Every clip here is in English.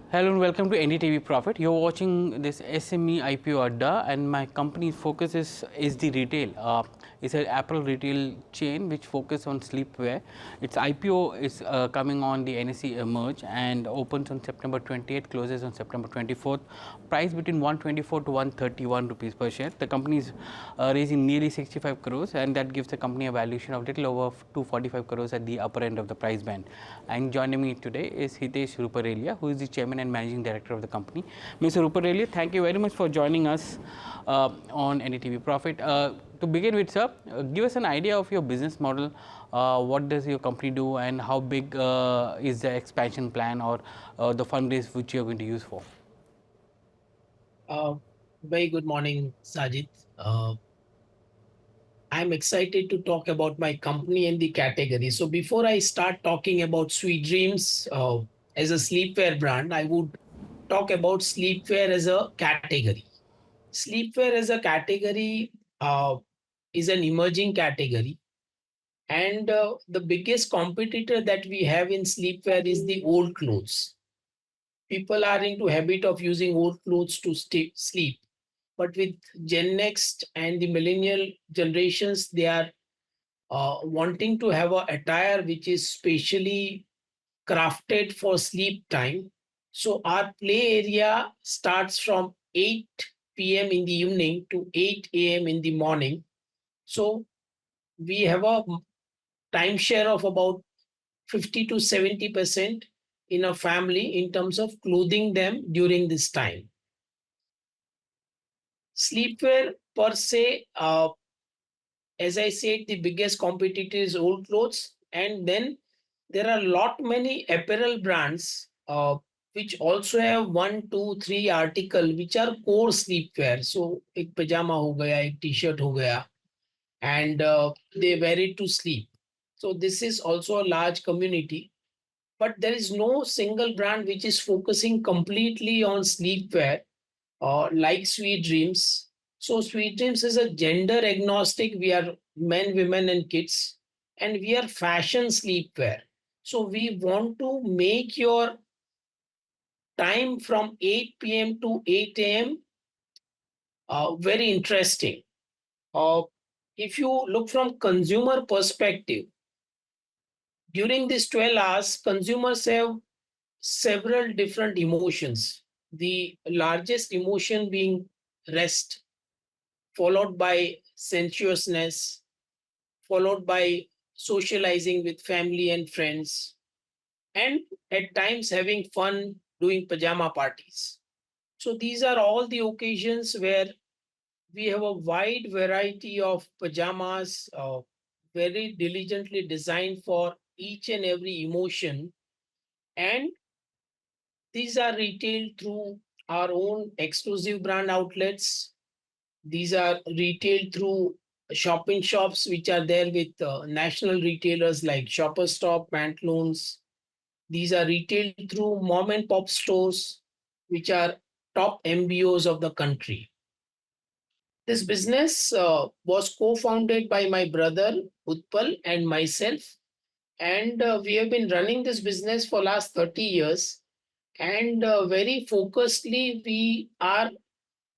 Hello and welcome to NDTV Profit. You're watching this SME IPO Adda, and my company's focus is the retail. It's an apparel retail chain which focuses on sleepwear. Its IPO is coming on the NSE Emerge and opens on September 28th, closes on September 24th. Price between 124 to 131 rupees per share. The company is raising nearly 65 crores, and that gives the company a valuation of little over 245 crores at the upper end of the price band. And joining me today is Hitesh Ruparelia, who is the chairman and managing director of the company. Mr. Ruparelia, thank you very much for joining us on NDTV Profit. To begin with, sir, give us an idea of your business model. What does your company do, and how big is the expansion plan or the fundraise which you are going to use for? Uh, Very good morning, Sajid. I'm excited to talk about my company and the category. So before I start talking about Sweet Dreams as a sleepwear brand, I would talk about sleepwear as a category. Sleepwear as a category is an emerging category, and the biggest competitor that we have in sleepwear is the old clothes. People are into habit of using old clothes to sleep, but with Gen Next and the millennial generations, they are wanting to have a attire which is specially crafted for sleep time. So our play area starts from 8 p.m. in the evening to 8 a.m. in the morning. So we have a time share of about 50 to 70% in a family in terms of clothing them during this time. Sleepwear per se, as I said, the biggest competitor is old clothes, and then there are a lot many apparel brands which also have one, two, three article which are core sleepwear. So, एक pajama हो गया, एक t-shirt हो गया, and they wear it to sleep. So this is also a large community, but there is no single brand which is focusing completely on sleepwear like Sweet Dreams. So Sweet Dreams is a gender agnostic. We are men, women, and kids, and we are fashion sleepwear. So we want to make your time from 8 p.m. to 8 a.m. Very interesting. Uh, if you look from consumer perspective, during these 12 hours, consumers have several different emotions. The largest emotion being rest, followed by sensuousness, followed by socializing with family and friends, and at times having fun doing pajama parties. So these are all the occasions where we have a wide variety of pajamas, very diligently designed for each and every emotion. And these are retailed through our own exclusive brand outlets. These are retailed through shopping shops, which are there with national retailers like Shoppers Stop, Pantaloons. These are retailed through mom and pop stores, which are top MBOs of the country. This business was co-founded by my brother Utpal and myself, and we have been running this business for last 30 years. And very focusedly, we are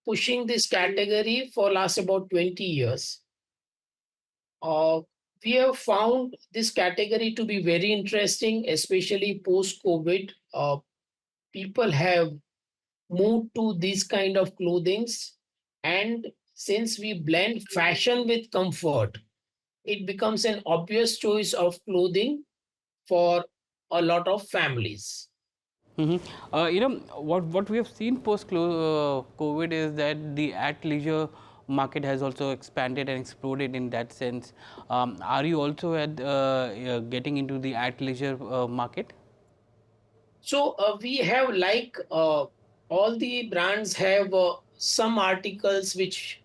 pushing this category for last about 20 years. Uh, we have found this category to be very interesting, especially post-COVID. People have moved to these kind of clothings, and since we blend fashion with comfort, it becomes an obvious choice of clothing for a lot of families. What we have seen post COVID is that the at leisure market has also expanded and exploded in that sense. Are you also getting into the at leisure market? So we have all the brands have some articles which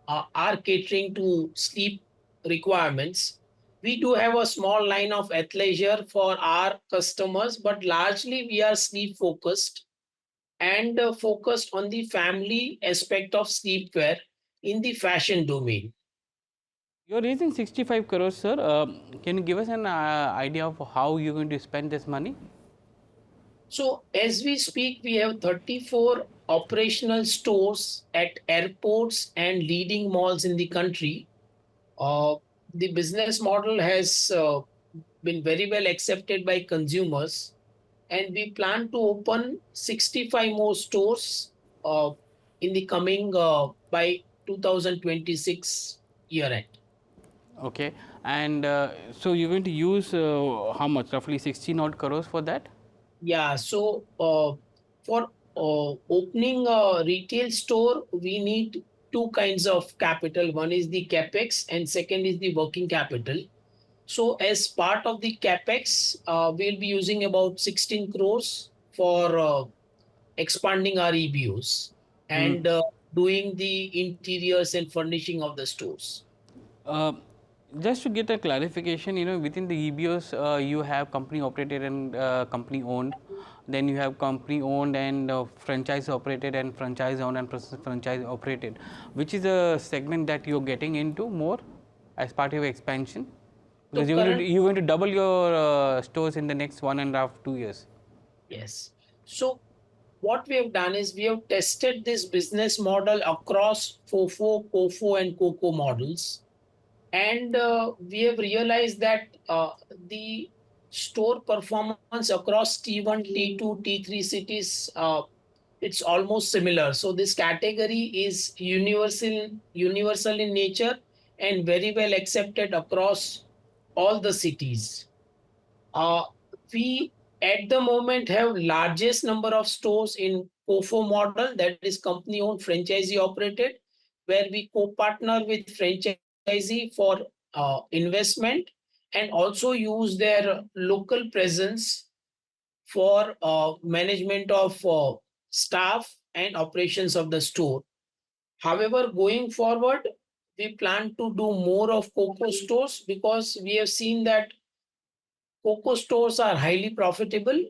are catering to sleep requirements. We do have a small line of athleisure for our customers, but largely we are sleep focused and focused on the family aspect of sleepwear in the fashion domain. You're raising 65 crores, sir. Can you give us an idea of how you're going to spend this money? So as we speak, we have 34 operational stores at airports and leading malls in the country. Uh, the business model has been very well accepted by consumers, and we plan to open 65 more stores uh, in the coming by 2026 year end. Okay, and so you're going to use how much? Roughly 16 odd crores for that. Yeah, so for opening a retail store, we need two kinds of capital. One is the capex, and second is the working capital. So, as part of the capex, we'll be using about 16 crores for expanding our EBOs Hmm. and doing the interiors and furnishing of the stores. Uh, just to get a clarification, within the EBOs, you have company operated and company owned. Then you have company owned and franchise operated and franchise owned and franchise operated. Which is a segment that you're getting into more as part of your expansion? Because So, current you're going to double your stores in the next 1.5 2 years. yes. So, what we have done is we have tested this business model across FOFO, COFO, and COCO models. And we have realized that the store performance across T1, T2, T3 cities, it's almost similar. So this category is universal in nature and very well accepted across all the cities. Uh, we at the moment have largest number of stores in COFO model, that is company owned franchisee operated, where we co-partner with franchisee for investment and also use their local presence for management of staff and operations of the store. However, going forward, we plan to do more of COCO stores because we have seen that COCO stores are highly profitable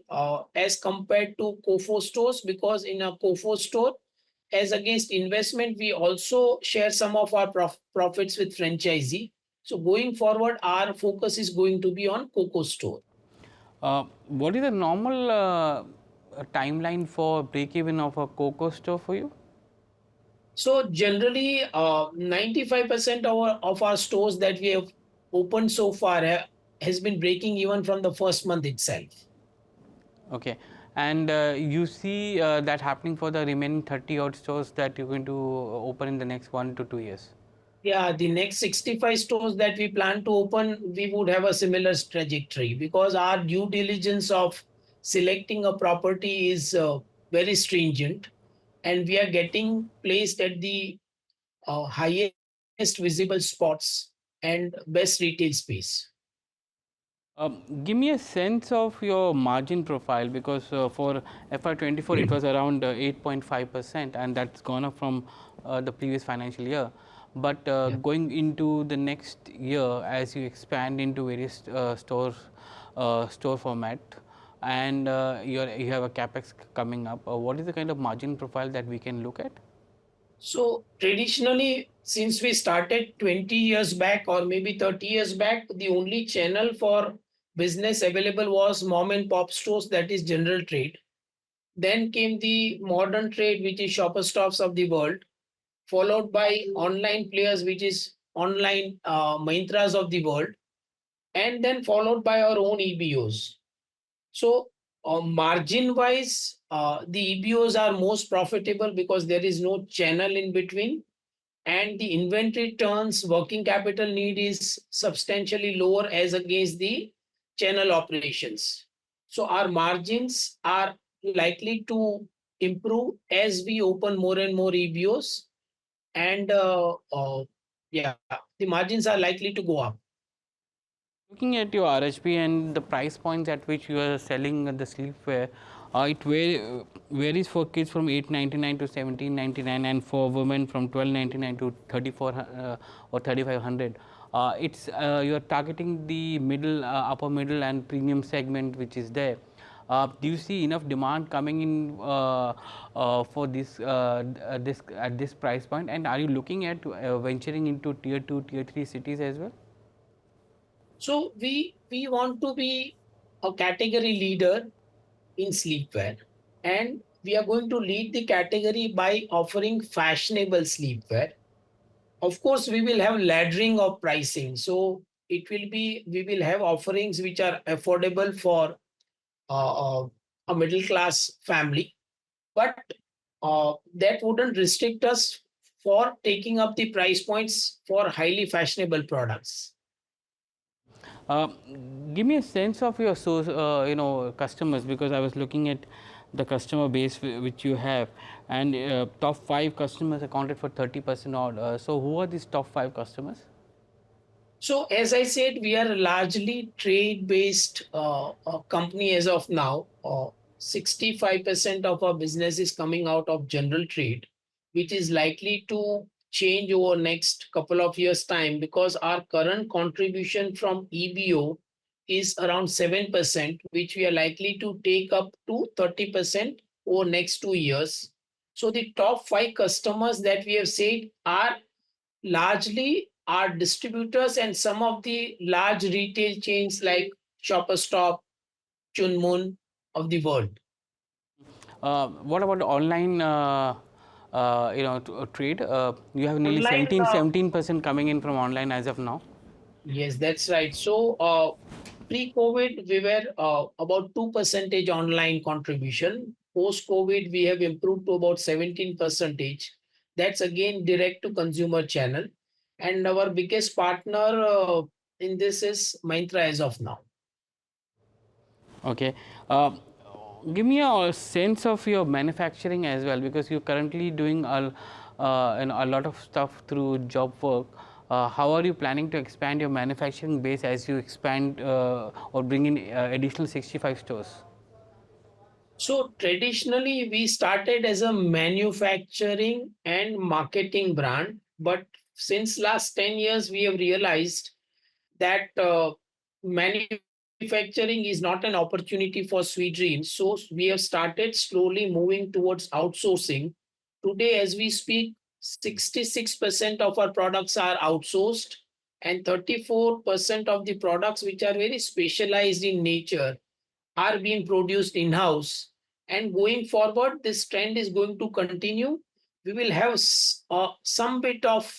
as compared to COFO stores, because in a COFO store, as against investment, we also share some of our profits with franchisee. So going forward, our focus is going to be on COCO store. What is the normal timeline for break even of a cocoa store for you? So generally, 95% of our stores that we have opened so far has been breaking even from the first month itself. Okay, and you see that happening for the remaining 30 odd stores that you're going to open in the next 1 to 2 years. Yeah, the next 65 stores that we plan to open, we would have a similar trajectory because our due diligence of selecting a property is very stringent, and we are getting placed at the highest visible spots and best retail space. Give me a sense of your margin profile, because for FY24 it was around 8.5%, and that's gone up from the previous financial year. But Yeah. going into the next year, as you expand into various store format, and you have a capex coming up, what is the kind of margin profile that we can look at? So traditionally, since we started 20 years back or maybe 30 years back, the only channel for business available was mom and pop stores, that is general trade. Then came the modern trade, which is shopper stops of the world, followed by online players, which is online Mahindras of the world, and then followed by our own EBOs. So margin wise, the EBOs are most profitable because there is no channel in between, and the inventory turns working capital need is substantially lower as against the channel operations. So our margins are likely to improve as we open more and more EBOs, and yeah, the margins are likely to go up. Looking at your RHP and the price points at which you are selling the sleepwear, varies for kids from 899 to 1799, and for women from 1299 to 34 or 3500. It's you're targeting the middle, upper middle, and premium segment which is there. Do you see enough demand coming in for this at this price point? And are you looking at venturing into tier 2, tier 3 cities as well? So we want to be a category leader in sleepwear, and we are going to lead the category by offering fashionable sleepwear. Of course, we will have laddering of pricing. So we will have offerings which are affordable for a middle class family, but that wouldn't restrict us for taking up the price points for highly fashionable products. Uh, Give me a sense of your source, customers, because I was looking at the customer base which you have, and top 5 customers accounted for 30% odd. So who are these top 5 customers? So, as I said, we are a largely trade-based company as of now. 65% of our business is coming out of general trade, which is likely to change over next couple of years' time because our current contribution from EBO is around 7%, which we are likely to take up to 30% over next 2 years. So the top 5 customers that we have said are largely are distributors and some of the large retail chains like Shopper Stop, Chunmun of the world. What about online, trade? You have nearly Online, 17% coming in from online as of now. yes, that's right. So pre-COVID, we were about 2% online contribution. Post-COVID, we have improved to about 17%. That's again direct to consumer channel. And our biggest partner in this is Myntra as of now. Okay. Uh, Give me a sense of your manufacturing as well, because you're currently doing a lot of stuff through job work. How are you planning to expand your manufacturing base as you expand or bring in additional 65 stores? So traditionally, we started as a manufacturing and marketing brand, but since last 10 years, we have realized that manufacturing is not an opportunity for sweet dreams. So we have started slowly moving towards outsourcing. Today, as we speak, 66% of our products are outsourced, and 34% of the products which are very specialized in nature are being produced in house. And going forward, this trend is going to continue. We will have some bit of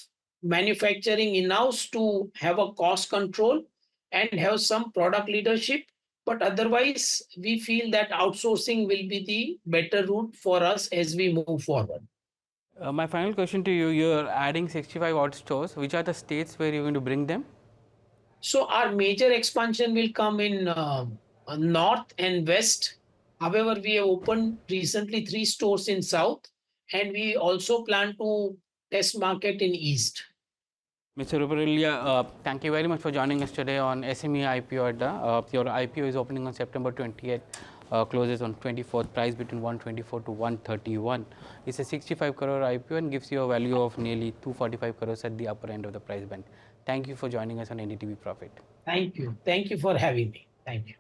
manufacturing in house to have a cost control and have some product leadership. But otherwise, we feel that outsourcing will be the better route for us as we move forward. My final question to you: you're adding 65 odd stores. Which are the states where you're going to bring them? So our major expansion will come in north and west. However, we have opened recently 3 stores in south, and we also plan to test market in east. Mr. Ruparelia, thank you very much for joining us today on SME IPO Adda. Your IPO is opening on September 28th, closes on 24th, price between 124 to 131. It's a 65 crore IPO and gives you a value of nearly 245 crores at the upper end of the price band. Thank you for joining us on NDTV Profit. Thank you. Thank you for having me. Thank you.